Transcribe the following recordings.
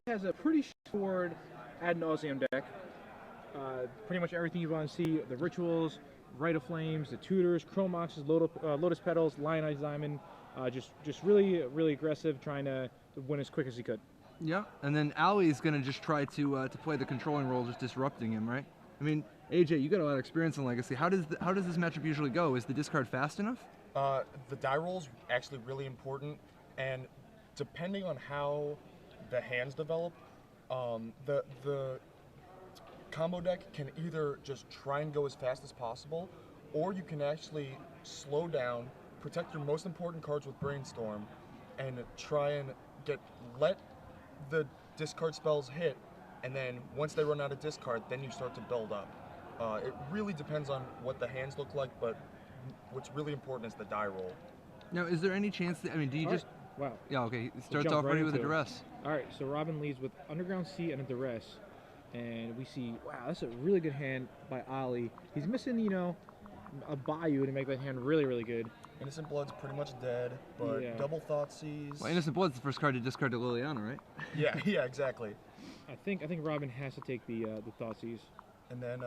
has a pretty straightforward ad nauseum deck. Pretty much everything you want to see: the rituals, Rite of Flames, the tutors, Chrome Moxes, Lotus Petals, Lionized Diamond. Just really aggressive, trying to win as quick as he could. Yeah, and then Ali's going to just try to play the controlling role, just disrupting him, right? I mean, AJ, you got a lot of experience in Legacy. How does this matchup usually go? Is the discard fast enough? The die roll's actually really important, and depending on how the hands develop, the combo deck can either just try and go as fast as possible, or you can actually slow down, protect your most important cards with Brainstorm, and try and let the discard spells hit, and then once they run out of discard, then you start to build up. It really depends on what the hands look like, but what's really important is the die roll. Now, is there any chance that, I mean, do you just... Wow. Yeah, okay, he starts off already with a duress. Alright, so Robin leads with Underground Sea and a duress. And we see, wow, that's a really good hand by Ali. He's missing, a Bayou to make that hand really good. Innocent Blood's pretty much dead, but Double Thoughtseize... Well, Innocent Blood's the first card to discard to Liliana, right? Yeah, exactly. I think Robin has to take the Thoughtseize. And then,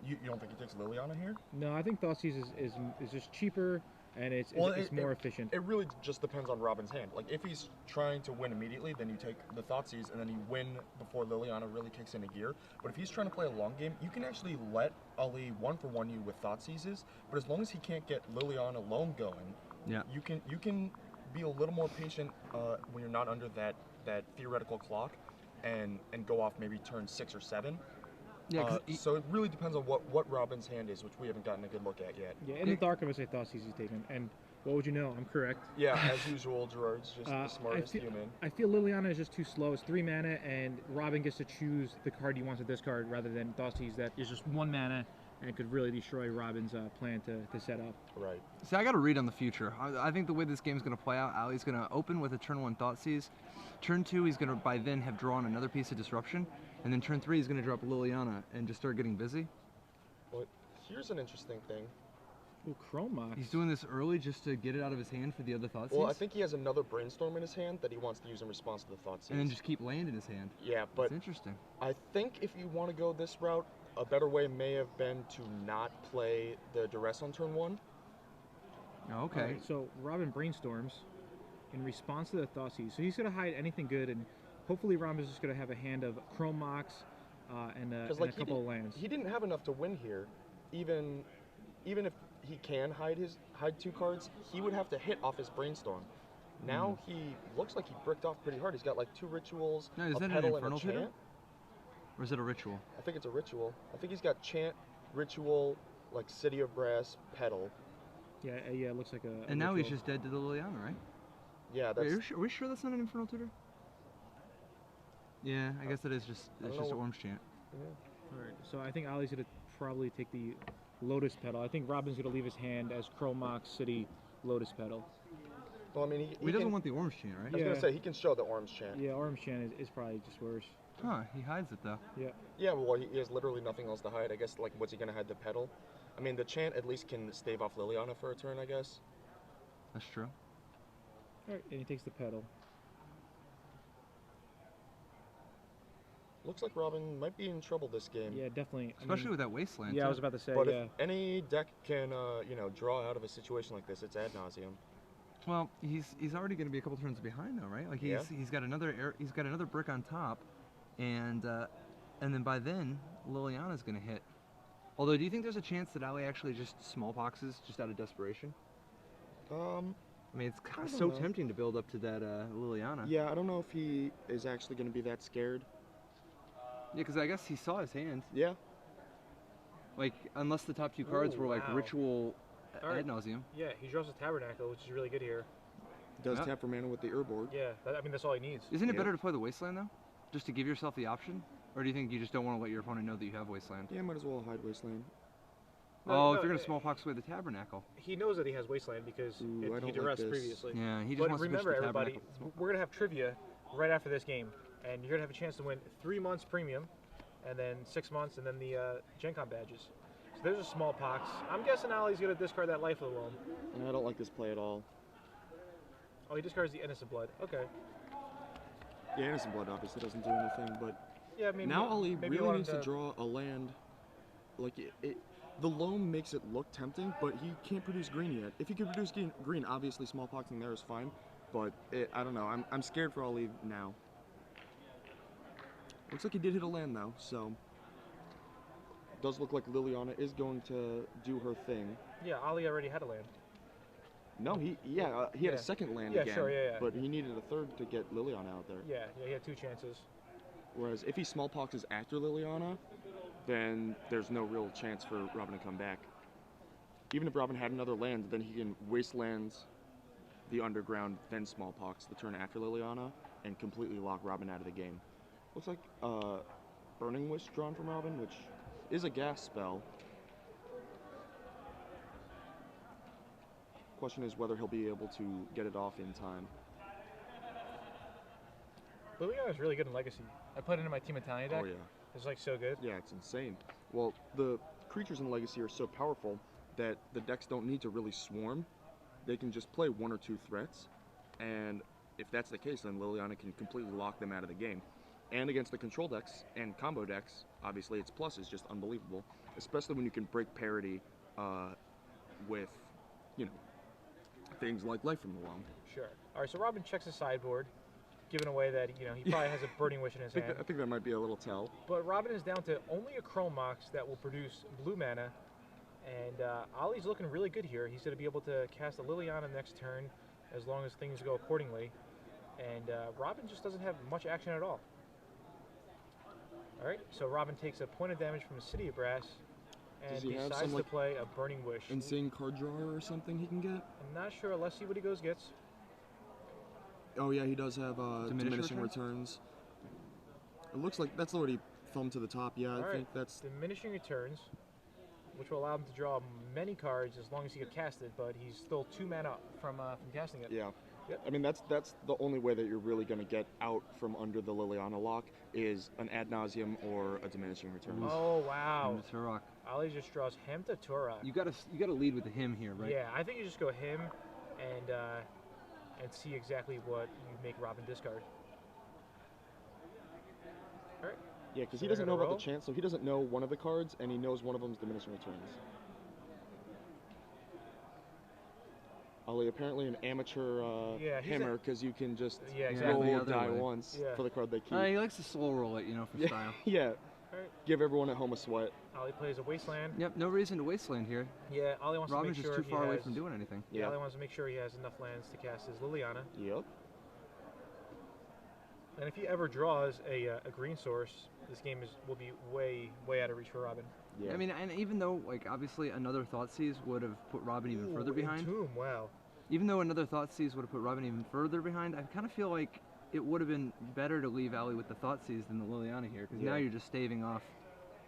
you don't think he takes Liliana here? No, I think Thoughtseize is just cheaper, and it's more efficient. It really just depends on Robin's hand. Like, if he's trying to win immediately, then you take the Thoughtseize, and then you win before Liliana really kicks into gear. But if he's trying to play a long game, you can actually let Ali 1-for-1 you with Thoughtseizes, but as long as he can't get Liliana alone going, you can be a little more patient when you're not under that theoretical clock, and go off maybe turn 6 or 7. Yeah, so it really depends on what Robin's hand is, which we haven't gotten a good look at yet. Yeah, in the dark of us, I thought he's taken, and what would you know? I'm correct. Yeah, as usual, Gerard's just the smartest human. I feel Liliana is just too slow. It's 3 mana, and Robin gets to choose the card he wants to discard rather than Thoughtseize that is just 1 mana and could really destroy Robin's plan to set up. Right. See, I got to read on the future. I think the way this game's going to play out, Ali's going to open with a turn 1 Thoughtseize. Turn 2, he's going to by then have drawn another piece of disruption. And then turn 3, he's going to drop Liliana and just start getting busy. But here's an interesting thing. Ooh, Chrome Mox. He's doing this early just to get it out of his hand for the other Thoughtseize? Well, I think he has another Brainstorm in his hand that he wants to use in response to the Thoughtseize. And then just keep land in his hand. Yeah, but... That's interesting. I think if you want to go this route, a better way may have been to not play the Duress on turn 1. Oh, okay. Right, so Robin brainstorms in response to the Thoughtseize. So he's going to hide anything good, and hopefully Robin's just going to have a hand of Chrome Mox and a couple of lands. He didn't have enough to win here. Even if he can hide 2 cards, he would have to hit off his Brainstorm. Now he looks like he bricked off pretty hard. He's got like 2 rituals, a pedal, and a chant. Or is it a ritual? I think it's a ritual. I think he's got chant, ritual, like City of Brass, pedal. Yeah, it looks like a And now ritual. he's just dead to the Liliana, right? Yeah, that's... Are we sure that's not an Infernal Tutor? Yeah, I guess it is just Orange Chant. Yeah. Alright, so I think Ali's going to probably take the Lotus Petal. I think Robin's going to leave his hand as Chrome Mox City Lotus Petal. Well, I mean, he doesn't want the Orange Chant, right? I was going to say, he can show the Orange Chant. Yeah, Orange Chant is probably just worse. Huh, he hides it though. Yeah. Yeah, well, he has literally nothing else to hide. I guess, like, what's he going to hide? The pedal? I mean, the chant at least can stave off Liliana for a turn, I guess. That's true. Alright, and he takes the pedal. Looks like Robin might be in trouble this game. Yeah, definitely. Especially with that Wasteland. Yeah, too. I was about to say, but if any deck can, draw out of a situation like this, it's ad nauseum. Well, he's already going to be a couple turns behind though, right? Like he's got another brick on top, and then by then Liliana's going to hit. Although, do you think there's a chance that Ali actually just smallpoxes just out of desperation? I mean, it's kind of so tempting to build up to that Liliana. Yeah, I don't know if he is actually going to be that scared. Yeah, because I guess he saw his hand. Yeah. Like, unless the top 2 cards were like ritual ad nauseum. Yeah, he draws a Tabernacle, which is really good here. Does tap for mana with the Urborg. Yeah, that's all he needs. Isn't it better to play the Wasteland though? Just to give yourself the option? Or do you think you just don't want to let your opponent know that you have Wasteland? Yeah, might as well hide Wasteland. If you're going to smallpox away the Tabernacle. He knows that he has Wasteland because he duressed previously. Yeah, he just wants remember, to everybody, we're going to have trivia right after this game, and you're going to have a chance to win 3 months premium, and then 6 months, and then the Gen Con badges. So there's a smallpox. I'm guessing Ali's going to discard that Life of the Loam. I don't like this play at all. Oh, he discards the Innocent Blood. Okay. Yeah, Innocent Blood obviously doesn't do anything, but Yeah, maybe now Ollie maybe really wanted needs to draw a land. Like the loam makes it look tempting, but he can't produce green yet. If he could produce green, obviously smallpox in there is fine, but I don't know. I'm scared for Ollie now. Looks like he did hit a land though, so does look like Liliana is going to do her thing. Yeah, Ali already had a land. No, he had a second land Yeah, again, sure, yeah. but he needed a third to get Liliana out there. Yeah, he had 2 chances. Whereas if he smallpoxes after Liliana, then there's no real chance for Robin to come back. Even if Robin had another land, then he can wasteland the underground, then smallpox the turn after Liliana, and completely lock Robin out of the game. Looks like Burning Wish drawn from Robin, which is a gas spell. Question is whether he'll be able to get it off in time. Liliana is really good in Legacy. I played it in my Team Italia deck. Oh yeah. It's like so good. Yeah, it's insane. Well, the creatures in Legacy are so powerful that the decks don't need to really swarm. They can just play 1 or 2 threats, and if that's the case, then Liliana can completely lock them out of the game. And against the control decks and combo decks, obviously its plus is just unbelievable, especially when you can break parity with, you know, things like Life from the Loam. Sure. All right, so Robin checks his sideboard, giving away that he probably has a Burning Wish in his hand. I think that might be a little tell. But Robin is down to only a Chrome Mox that will produce blue mana, and Ollie's looking really good here. He's going to be able to cast a Liliana next turn as long as things go accordingly. And Robin just doesn't have much action at all. All right, so Robin takes a point of damage from a City of Brass and decides to play a Burning Wish. Insane card drawer or something he can get? I'm not sure. Let's see what he gets. Oh yeah, he does have diminishing returns. It looks like that's already thumbed to the top. Yeah, I think that's diminishing returns, which will allow him to draw many cards as long as he can cast it. But he's still 2 mana from casting it. Yeah. Yep. I mean, that's the only way that you're really going to get out from under the Liliana lock is an ad nauseum or a diminishing returns. Oh wow! Him to Turok. Ali just draws him to Turok. You gotta lead with the him here, right? Yeah, I think you just go him and see exactly what you make Robin discard. All right. Yeah, because he doesn't know about the chance, so he doesn't know one of the cards, and he knows one of them is diminishing returns. Ollie, apparently an amateur hammer, because you can just roll a die once for the card they keep. He likes to slow roll it, for style. Yeah. Right. Give everyone at home a sweat. Ollie plays a Wasteland. Yep, no reason to Wasteland here. Yeah, Ollie wants Robin's to make sure just too far away from doing anything. Yeah, Ollie wants to make sure he has enough lands to cast his Liliana. Yep. And if he ever draws a green source, this game will be way out of reach for Robin. Yeah. I mean, and even though, obviously another Thoughtseize would have put Robin even further behind. Entomb, wow. Even though another Thoughtseize would have put Robin even further behind, I kind of feel like it would have been better to leave Ollie with the Thoughtseize than the Liliana here, because now you're just staving off,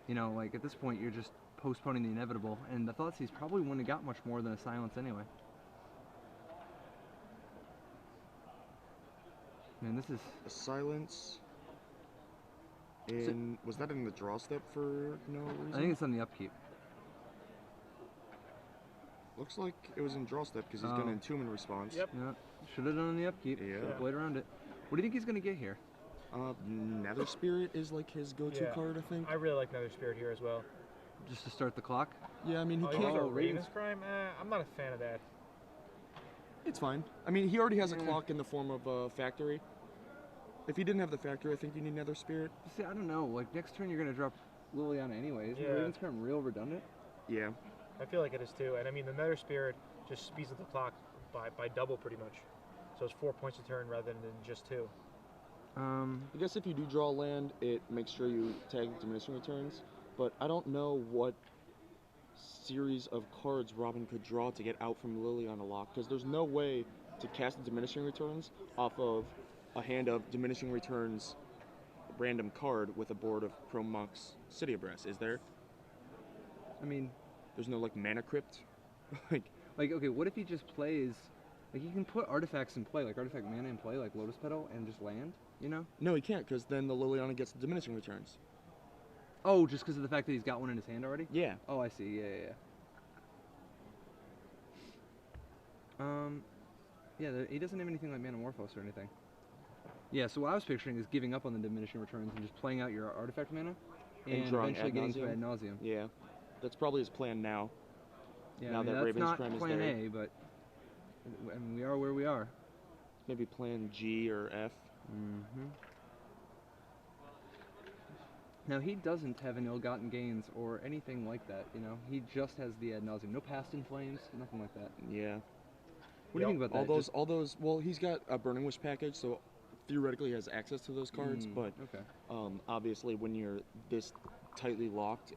at this point you're just postponing the inevitable, and the Thoughtseize probably wouldn't have got much more than a silence anyway. Man, this is... A silence... was that in the draw step for no reason? I think it's on the upkeep. Looks like it was in draw step because he's going to entomb in response. Yep. Yeah. Should have done on the upkeep. Yeah. Should have played around it. What do you think he's going to get here? Nether Spirit is like his go-to card, I think. I really like Nether Spirit here as well. Just to start the clock? Yeah, I mean, he can't... Raven's Crime? I'm not a fan of that. It's fine. I mean, he already has a clock in the form of Factory. If he didn't have the Factory, I think you need Nether Spirit. See, I don't know. Next turn you're going to drop Liliana anyway. Isn't Raven's Crime real redundant? Yeah. I feel like it is too. And I mean, the Nether Spirit just speeds up the clock by double pretty much. So it's 4 points a turn rather than just 2. I guess if you do draw land, it makes sure you tag diminishing returns. But I don't know what series of cards Robin could draw to get out from Liliana lock, because there's no way to cast the diminishing returns off of a hand of diminishing returns random card with a board of Chrome Mox City of Brass, is there? I mean, there's no Mana Crypt. Okay, what if he just plays? He can put artifacts in play, artifact mana in play, like Lotus Petal, and just land. No, he can't, because then the Liliana gets the diminishing returns. Oh, just because of the fact that he's got one in his hand already? Yeah. Oh, I see. Yeah. Yeah, he doesn't have anything like Manamorphose or anything. Yeah, so what I was picturing is giving up on the diminishing returns and just playing out your artifact mana and drawing eventually ad getting to nauseam. ad nauseum. Yeah, that's probably his plan now. Yeah, Now I mean, that that's Raven's not Crime is plan there. A, but I mean, we are where we are. Maybe plan G or F. Mm-hmm. Now, he doesn't have an ill-gotten gains or anything like that, you know? He just has the ad nauseum. No past in flames, nothing like that. Yeah. What do you think about all that? those. Well, he's got a Burning Wish package, so theoretically he has access to those cards. But okay. Obviously, when you're this tightly locked,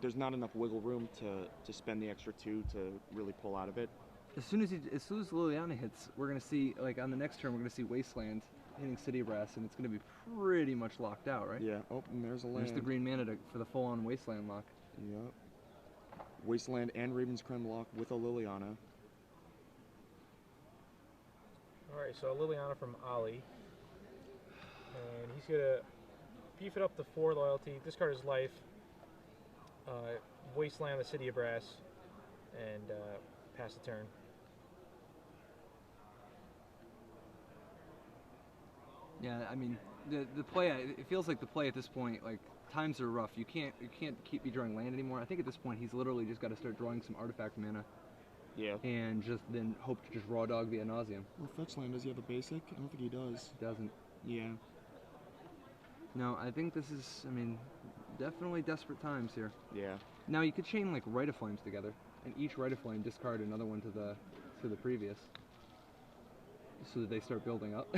there's not enough wiggle room to spend the extra 2 to really pull out of it. As soon as Liliana hits, we're gonna see, like, on the next turn, we're gonna see Wasteland hitting City Brass, and it's gonna be pretty much locked out, right? Yeah. Oh, and there's a land. There's the green mana for the full-on Wasteland lock. Yep. Wasteland and Raven's Crime lock with a Liliana. Alright, so Liliana from Ali. And he's going to beef it up to 4 loyalty, discard his life, Wasteland the City of Brass, and pass the turn. Yeah, I mean, the play, it feels like the play at this point, like, times are rough. You can't be drawing land anymore. I think at this point he's literally just got to start drawing some artifact mana. Yeah. And just then hope to just raw dog the ad nauseum. Well, fetch land, does he have a basic? I don't think he does. He doesn't. Yeah. No, I think this is, I mean, definitely desperate times here. Yeah. Now you could chain like Rite of Flames together, and each Rite of Flame discard another one to the previous, so that they start building up.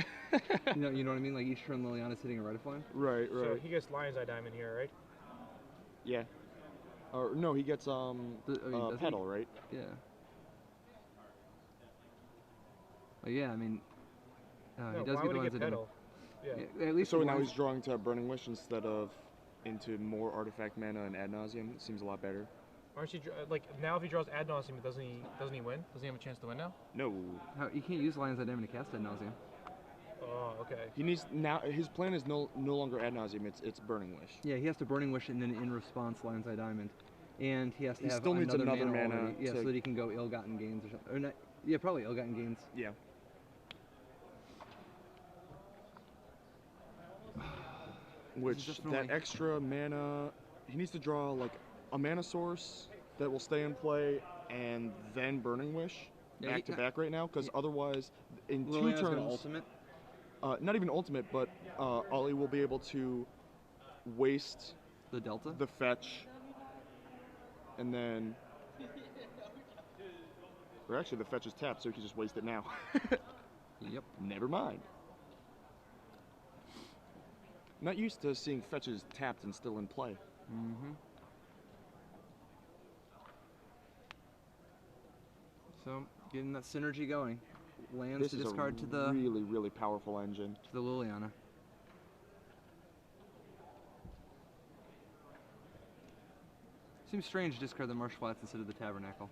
you know what I mean? Like each turn Liliana's hitting a Rite of Flame. Right. So he gets Lion's Eye Diamond here, right? Yeah. Or no, he gets Petal, right? Yeah. Well, yeah, I mean, No, he does why get would he Lion's get Eye Diamond. Petal? Yeah. At least So he now wants- he's drawing to Burning Wish instead of into more artifact mana and ad nauseum. It seems a lot better. Aren't you like now? If he draws ad nauseum, doesn't he win? Doesn't he have a chance to win now? No. You can't use Lion's Eye Diamond to cast ad nauseum. Oh, okay. He needs now. His plan is no longer ad nauseum. It's Burning Wish. Yeah, he has to Burning Wish and then in response Lion's Eye Diamond, and he has to He have still needs another mana already. Yeah, to- so that he can go ill-gotten gains or something. Or not, yeah, probably ill-gotten gains. Yeah. Which definitely- that extra mana, he needs to draw like a mana source that will stay in play and then Burning Wish Yeah, back to back right now, because otherwise in Liliana's 2 gonna turns, ultimate. not even ultimate, but Ollie will be able to waste The Delta. the fetch, and then, or actually the fetch is tapped, so he can just waste it now. Yep. Never mind. Not used to seeing fetches tapped and still in play. Mm-hmm. So getting that synergy going. Lands This to is discard a to the really, really powerful engine. Liliana. Seems strange to discard the Marsh Flats instead of the Tabernacle.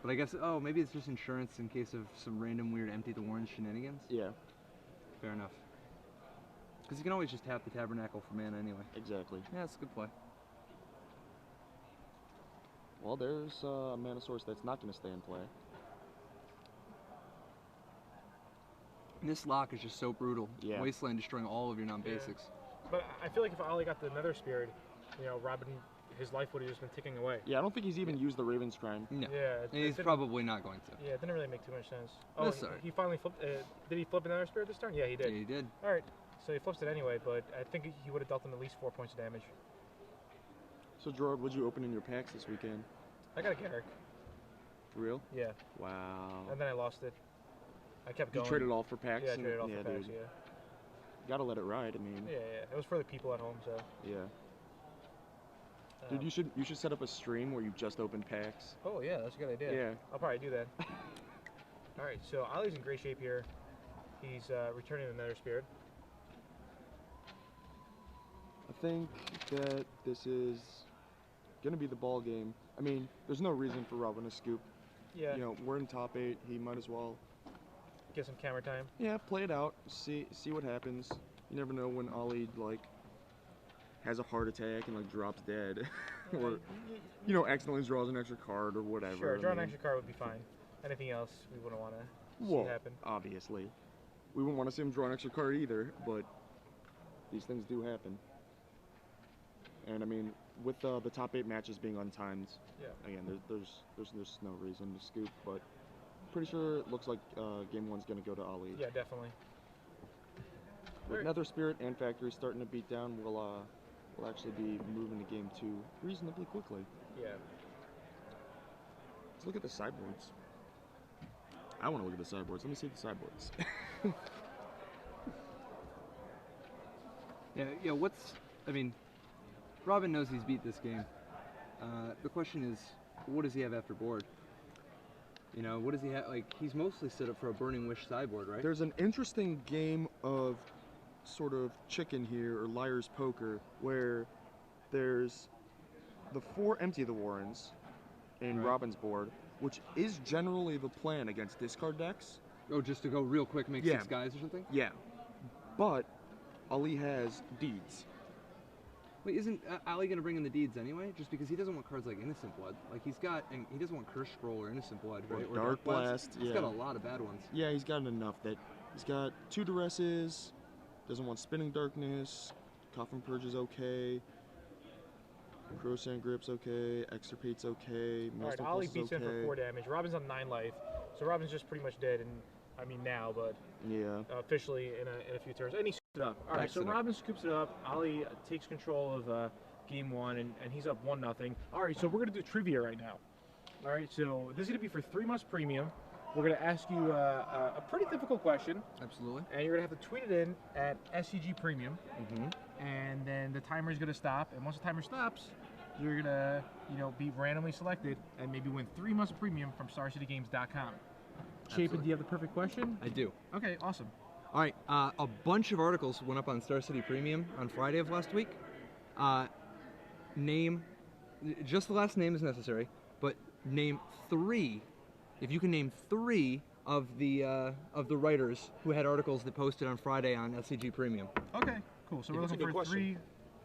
But I guess, oh, maybe it's just insurance in case of some random weird empty the warrens shenanigans. Yeah, Fair enough. Because you can always just tap the Tabernacle for mana anyway. exactly. Yeah, that's a good play. Well, there's a mana source that's not going to stay in play. And this lock is just so brutal. Yeah. Wasteland destroying all of your non-basics. But I feel like if Ollie got the Nether Spirit, Robin, his life would have just been ticking away. Yeah, I don't think he's even used the Raven's Crime. No. Yeah. And he's probably not going to. Yeah, it didn't really make too much sense. Oh, That's all right. he finally flipped. Did he flip another Spirit this turn? Yeah, he did. Yeah, he did. All right. So he flips it anyway, but I think he would have dealt him at least 4 points of damage. So, Gerard, what'd you open in your packs this weekend? I got a Garrick. For real? Yeah. Wow. And then I lost it. I kept You going. traded off for packs? Yeah, I and- traded off yeah, for packs, dude. yeah. Gotta let it ride, I mean. Yeah, yeah. It was for the people at home, so. Yeah. Dude, you should set up a stream where you just open packs. Oh, yeah, that's a good idea. Yeah. I'll probably do that. All right, so Ollie's in great shape here. He's returning the Nether Spirit. I think that this is gonna be the ball game. I mean, there's no reason for Robin to scoop. Yeah. We're in top 8. He might as well. Get some camera time. Yeah, play it out. See what happens. You never know when Ollie has a heart attack and drops dead, or accidentally draws an extra card or whatever. Sure, I draw an mean, extra card would be fine. Anything else we wouldn't want to see Well, happen. obviously. we wouldn't want to see him draw an extra card either, but these things do happen. And I mean, with the top 8 matches being untimed, again, there's no reason to scoop, but pretty sure it looks like game 1's going to go to Ali. Yeah, definitely. With Nether Spirit and Factory starting to beat down, we'll actually be moving to game 2 reasonably quickly. Yeah. Let's look at the sideboards. I want to look at the sideboards. Let me see the sideboards. Yeah, I mean, Robin knows he's beat this game. The question is, what does he have after board? You know, what does he have? Like, he's mostly set up for a Burning Wish sideboard, right? There's an interesting game of sort of chicken here, or liar's poker, where there's the 4 Empty the Warrens in Robin's board, which is generally the plan against discard decks. Oh, just to go real quick, make 6 guys or something? Yeah. But Ali has Deeds. Wait, isn't Ali going to bring in the Deeds anyway? Just because he doesn't want cards like Innocent Blood. Like, he doesn't want Curse Scroll or Innocent Blood, right? Or Dark Blast. He's got a lot of bad ones. Yeah, he's got enough that he's got 2 Duresses, doesn't want Spinning Darkness, Coffin Purge is okay, Crowsand Grip's okay, Extirpate's okay, Alright, Ali beats him for 4 damage. Robin's on 9 life, so Robin's just pretty much dead, and I mean now, but officially in a few turns. And he scoops it up. Alright, so Robin scoops it up. Ali takes control of game 1, and he's up 1-0. Alright, so we're going to do trivia right now. Alright, so this is going to be for 3 months premium. We're going to ask you a pretty difficult question. Absolutely. And you're going to have to tweet it in at SCG Premium. And then the timer is going to stop. And once the timer stops, you're going to, be randomly selected and maybe win 3 months of premium from StarCityGames.com. Chapin, do you have the perfect question? I do. Okay, awesome. All right, a bunch of articles went up on Star City Premium on Friday of last week. Name, just the last name is necessary, but name 3. If you can name 3 of the writers who had articles that posted on Friday on SCG Premium. Okay, cool. So we're looking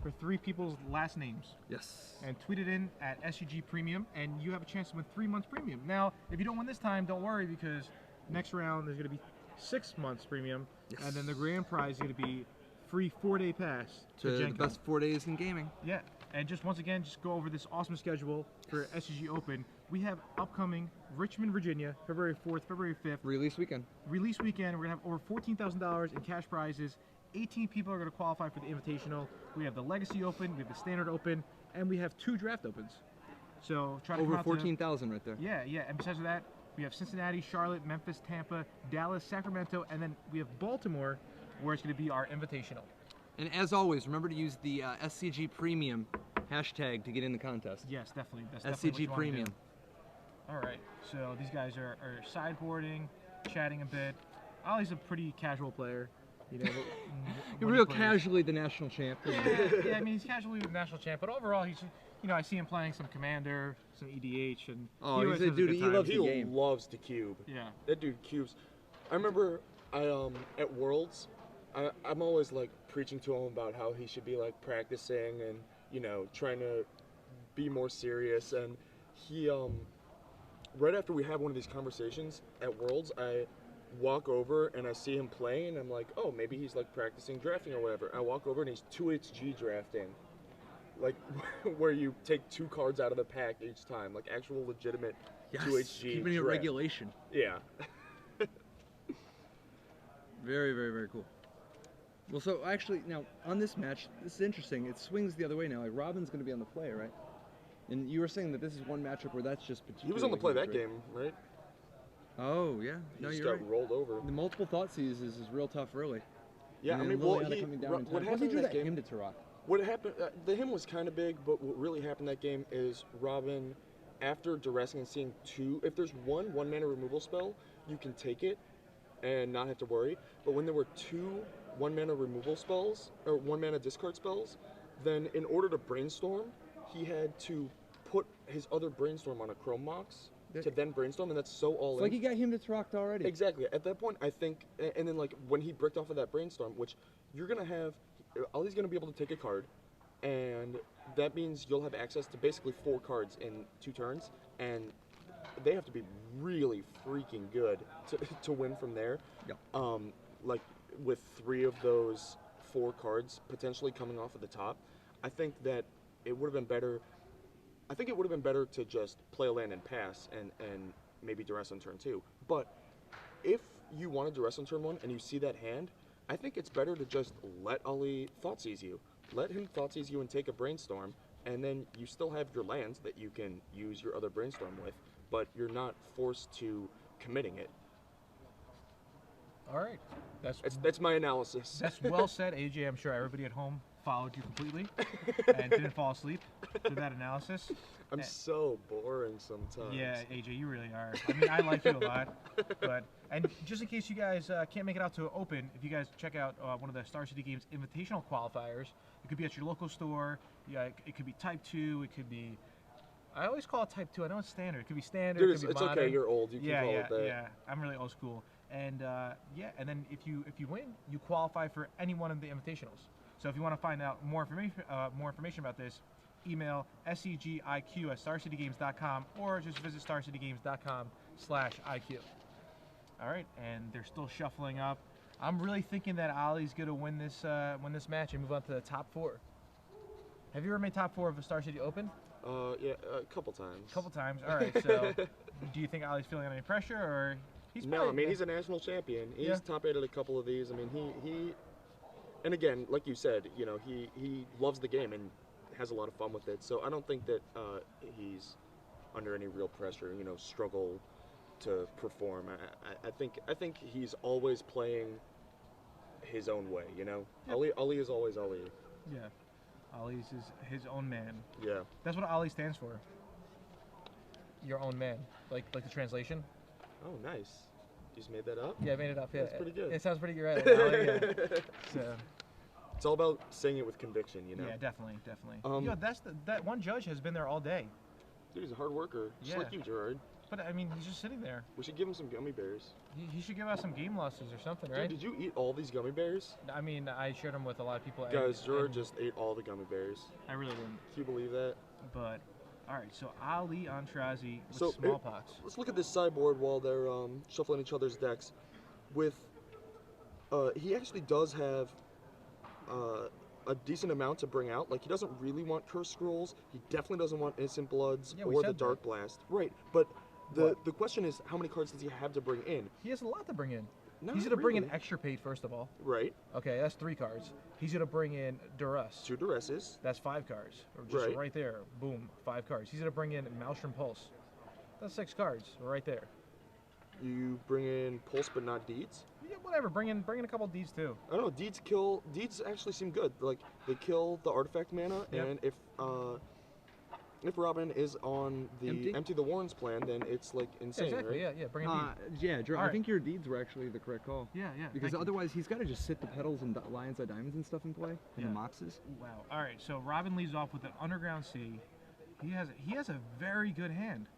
for 3 people's last names. Yes. And tweet it in at SCG Premium, and you have a chance to win 3 months premium. Now, if you don't win this time, don't worry, because next round there's going to be 6 months premium, and then the grand prize is going to be free 4-day pass to the best 4 days in gaming. Yeah, and just once again, just go over this awesome schedule for SCG Open. We have upcoming Richmond, Virginia, February 4th, February 5th. Release weekend. Release weekend. We're going to have over $14,000 in cash prizes. 18 people are going to qualify for the Invitational. We have the Legacy Open, we have the Standard Open, and we have 2 draft opens. So try to over 14,000 right there. Yeah. And besides that, we have Cincinnati, Charlotte, Memphis, Tampa, Dallas, Sacramento, and then we have Baltimore, where it's going to be our Invitational. And as always, remember to use the SCG Premium hashtag to get in the contest. Yes, definitely. That's SCG definitely what you Premium. All right, so these guys are sideboarding, chatting a bit. Ollie's a pretty casual player. You're real casually the national champ. Yeah, I mean, he's casually the national champ, but overall, he's, I see him playing some Commander, some EDH, and he's a dude. He loves the game. He loves to cube. Yeah, that dude cubes. I remember at Worlds, I'm always like preaching to him about how he should be like practicing and trying to be more serious. And he right after we have one of these conversations at Worlds, I walk over and I see him playing, and I'm like, oh, maybe he's like practicing drafting or whatever. I walk over and he's 2HG drafting, like where you take 2 cards out of the pack each time, like actual legitimate 2HG. Keeping it regulation. Yeah. Very, very, very cool. Well, so actually, now on this match, this is interesting. It swings the other way now. Like Robin's going to be on the play, right? And you were saying that this is one matchup where that's just particularly. He was on the play that game, right? Oh yeah, no, he just you're got right. rolled over. The multiple thought seizes is real tough early. Yeah, and I mean, what happened in that game? Him to Turok. What happened? The him was kind of big, but what really happened that game is Robin, after duressing and seeing 2, if there's one mana removal spell, you can take it and not have to worry. But when there were 2 1-mana removal spells or 1-mana discard spells, then in order to brainstorm, he had to put his other brainstorm on a Chrome Mox to then brainstorm, and that's so all in. Like he got him to Turok already. Exactly. At that point, I think, and then like when he bricked off of that brainstorm, which you're gonna have, Ollie's gonna be able to take a card, and that means you'll have access to basically 4 cards in 2 turns, and they have to be really freaking good to win from there. Yep. like with 3 of those 4 cards potentially coming off at the top, I think that it would have been better. I think it would have been better to just play a land and pass and maybe duress on turn 2. But if you want to duress on turn 1 and you see that hand, I think it's better to just let Ali Thoughtseize you. Let him Thoughtseize you and take a brainstorm, and then you still have your lands that you can use your other brainstorm with, but you're not forced to committing it. All right. That's my analysis. That's well said, AJ. I'm sure everybody at home followed you completely and didn't fall asleep through that analysis. I'm so boring sometimes. Yeah, AJ, you really are. I mean, I like you a lot, and just in case you guys can't make it out to Open, if you guys check out one of the Star City Games Invitational qualifiers, it could be at your local store. Yeah, it could be Type 2. It could be. I always call it Type 2. I know it's standard. It could be standard. Dude, it could be it's modern. okay. You're old. You can call it that. Yeah. I'm really old school. And and then if you win, you qualify for any one of the invitationals. So if you want to find out more information about this, email SCGIQ@StarCityGames.com or just visit StarCityGames.com/IQ. All right, and they're still shuffling up. I'm really thinking that Ali's gonna win this match and move on to the top 4. Have you ever made top 4 of a Star City Open? Yeah, a couple times. A couple times. All right. So, do you think Ali's feeling any pressure, or he's No, I mean, he's a national champion. He's top 8 at a couple of these. I mean, he and again, like you said, you know, he loves the game and has a lot of fun with it. So I don't think that he's under any real pressure, you know, struggle to perform. I think he's always playing his own way, you know. Yep. Ali is always Ali. Yeah. Ali's his own man. Yeah. That's what Ali stands for. Your own man. Like the translation. Oh, nice. You just made that up? Yeah, I made it up. Yeah. That's pretty good. It sounds pretty good, right? Ali, yeah. So. It's all about saying it with conviction, you know. Yeah, definitely. That one judge has been there all day. Dude, he's a hard worker, just like you, Gerard. But I mean, he's just sitting there. We should give him some gummy bears. He should give out some game losses or something, right? Dude, did you eat all these gummy bears? I mean, I shared them with a lot of people. Guys, Gerard just ate all the gummy bears. I really didn't. Can you believe that? But, all right, so Ali Aintrazi with smallpox. Let's look at this sideboard while they're shuffling each other's decks. With, he actually does have a decent amount to bring out. Like, he doesn't really want Cursed Scrolls. He definitely doesn't want Innocent Bloods or the Dark Blast. Right, but the question is, how many cards does he have to bring in? He has a lot to bring in. Not He's going to bring in really. Extra Paid, first of all. Right. Okay, that's 3 cards. He's going to bring in Duress. 2 Duresses. That's 5 cards. Just right there. Boom, 5 cards. He's going to bring in Maelstrom Pulse. That's 6 cards right there. You bring in Pulse but not Deeds? Yeah, whatever. Bring in a couple of Deeds, too. I don't know. Deeds actually seem good. Like, they kill the artifact mana, and if Robin is on the Empty the Warrens plan, then it's like insane, exactly, right? Yeah, bring in Deeds. I think your Deeds were actually the correct call. Yeah. Because otherwise he's got to just sit the petals and Lion's Eye Diamonds and stuff in play, and the Moxes. Wow. All right, so Robin leads off with an Underground Sea. He has a very good hand.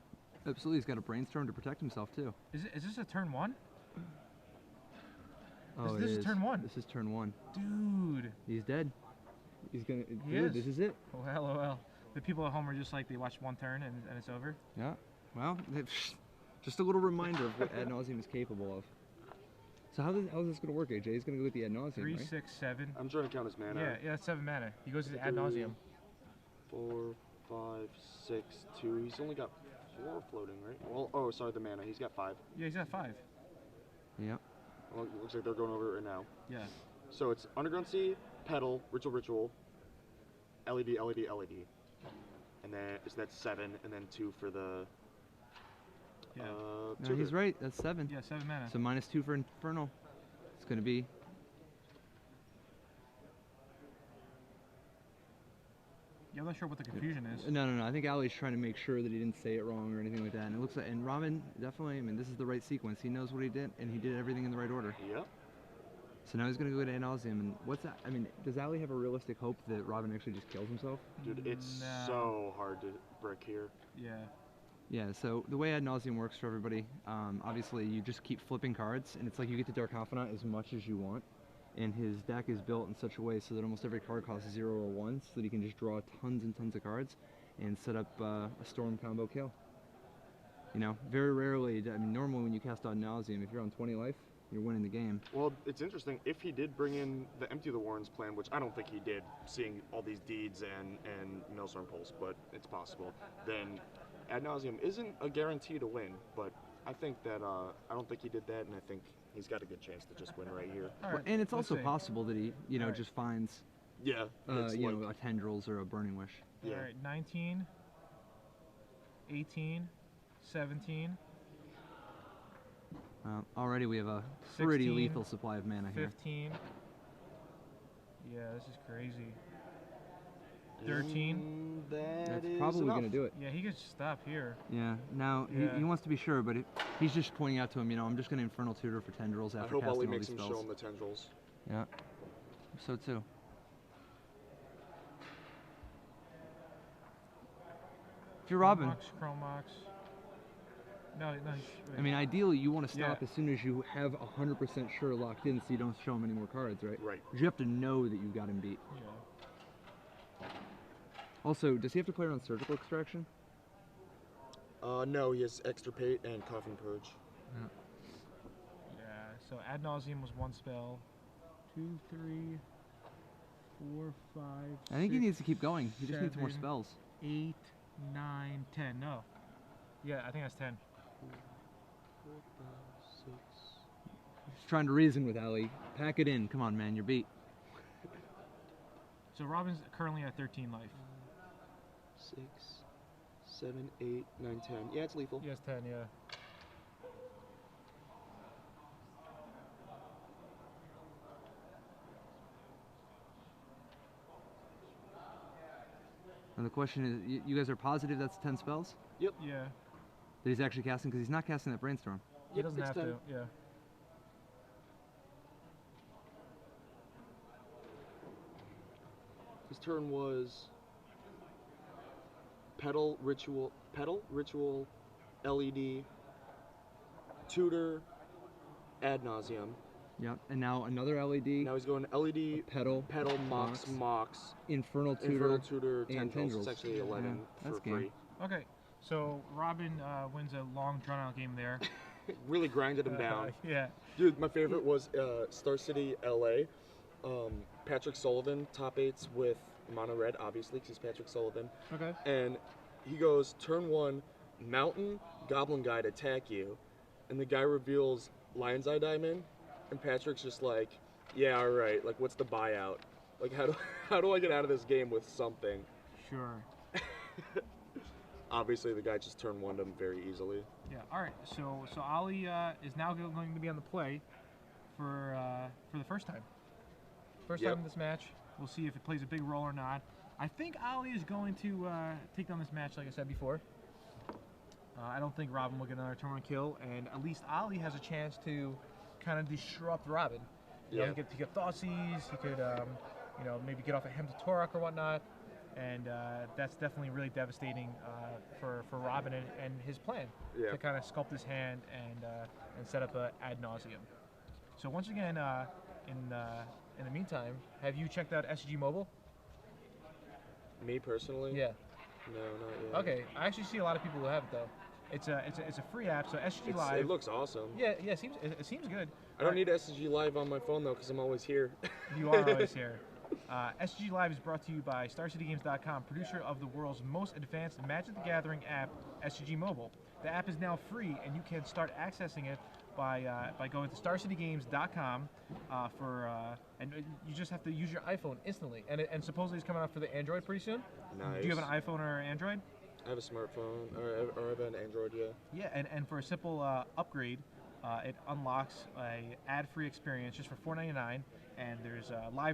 Absolutely, he's got a Brainstorm to protect himself too. Is this a turn 1? Oh, this is turn 1. This is turn 1. Dude. He's dead. He's gonna. He is. This is it. Well. The people at home are just like, they watch one turn and it's over. Yeah. Well, just a little reminder of what Ad Nauseam is capable of. So how is this going to work, AJ? He's going to go with the Ad Nauseam, 3, right? 6, 7. I'm trying to count his mana. Yeah, that's 7 mana. He goes to the Ad Nauseam. 4, 5, 6, 2. He's only got 4 floating, right? Well, oh, sorry, the mana. He's got 5. Yeah, he's got 5. Yep. Well, it looks like they're going over it right now. Yeah. So it's Underground Sea, Petal, Ritual, LED. And then that's 7, and then 2 for the. Yeah. No, he's right. That's 7. Yeah, 7 mana. So -2 for Infernal. It's going to be. Yeah, I'm not sure what the confusion is. No. I think Ali's trying to make sure that he didn't say it wrong or anything like that. And it looks like, and Robin definitely. I mean, this is the right sequence. He knows what he did, and he did everything in the right order. Yep. So now he's going to go to Ad Nauseam, and what's that? I mean, does Ali have a realistic hope that Robin actually just kills himself? Dude, it's so hard to break here. Yeah. Yeah, so the way Ad Nauseam works for everybody, obviously you just keep flipping cards, and it's like you get the Dark Confidant as much as you want, and his deck is built in such a way so that almost every card costs 0 or 1, so that he can just draw tons and tons of cards and set up a Storm combo kill. You know, very rarely, I mean, normally when you cast Ad Nauseam, if you're on 20 life, you're winning the game. Well, it's interesting. If he did bring in the Empty the Warrens plan, which I don't think he did, seeing all these deeds and Maelstrom Pulse, but it's possible, then Ad Nauseam isn't a guarantee to win. But I think that I don't think he did that, and I think he's got a good chance to just win right here. All right, And it's let's also see. possible that he, Alright. just finds, Yeah, it's you like, know, a Tendrils or a Burning Wish. yeah. All right, 19, 18, 17, Already we have a pretty 16, lethal supply of mana here. 15. Yeah, this is crazy. 13. That's probably going to do it. Yeah, he could stop here. Yeah. Now Yeah. He wants to be sure, but he's just pointing out to him, you know, I'm just going to Infernal Tutor for Tendrils I after hope casting Ollie all makes these him spells. show him the Tendrils. Yeah. So too. If you're Robin, Chromox. No. I mean, ideally you want to stop Yeah. as soon as you have 100% sure locked in, so you don't show him any more cards, right? Right. Because you have to know that you've got him beat. Yeah. Also, does he have to play around Surgical Extraction? No, he has Extirpate and Coffin Purge. Yeah. So Ad Nauseam was one spell. 2, 3, 4, 5. I think he 6, needs to keep going. He just needs more 7, spells. 8, 9, 10. No. Yeah, I think that's 10. 4, 5, 6. He's trying to reason with Ali. Pack it in. Come on, man. You're beat. So Robin's currently at 13 life. 6, 7, 8, 9, 10. Yeah, it's lethal. Yes, 10. Yeah. And the question is, you guys are positive that's 10 spells Yeah. that he's actually casting? Because he's not casting that Brainstorm. He doesn't it's have 10. to. Yeah. His turn was Petal, Ritual, LED, Tutor, Ad Nauseam. Yep. And now another LED, Now he's going LED, Petal, Mox, Infernal Tutor, Infernal Tutor, and Tendrils. Tendrils. It's actually 11 Yeah, that's for game. free. Okay. So Robin wins a long, drawn-out game there. Really grinded him down. Yeah. Dude, my favorite was Star City, LA. Patrick Sullivan, top 8s with mono red, obviously, because he's Patrick Sullivan. Okay. And he goes, turn 1, Mountain, Goblin Guide attack you. And the guy reveals Lion's Eye Diamond. And Patrick's just like, yeah, all right. Like, what's the buyout? Like, how do I get out of this game with something? Sure. Obviously, the guy just turned 1 to him very easily. Yeah. All right. So Ali is now going to be on the play for the first time. First Yep. time in this match. We'll see if it plays a big role or not. I think Ali is going to take down this match, like I said before. I don't think Robin will get another turn 1 kill, and at least Ali has a chance to kind of disrupt Robin. You know, Yeah. he could Thoughtseize, he could maybe get off a Hem to Torok or whatnot, and that's definitely really devastating for Robin and his plan Yeah. to kind of sculpt his hand and set up a Ad Nauseam. So once again, in the meantime, have you checked out SCG Mobile? Me personally? Yeah. No, not yet. Okay. I actually see a lot of people who have it though. It's a free app, so SCG Live. It looks awesome. Yeah. It seems good. I don't need SCG Live on my phone, though, because I'm always here. You are always here. SCG Live is brought to you by StarCityGames.com, producer of the world's most advanced Magic the Gathering app, SCG Mobile. The app is now free, and you can start accessing it by going to StarCityGames.com and you just have to use your iPhone instantly. And supposedly it's coming out for the Android pretty soon. Nice. Do you have an iPhone or Android? I have a smartphone, or I have an Android, yeah. Yeah, and for a simple upgrade, it unlocks a ad-free experience just for $4.99, and there's live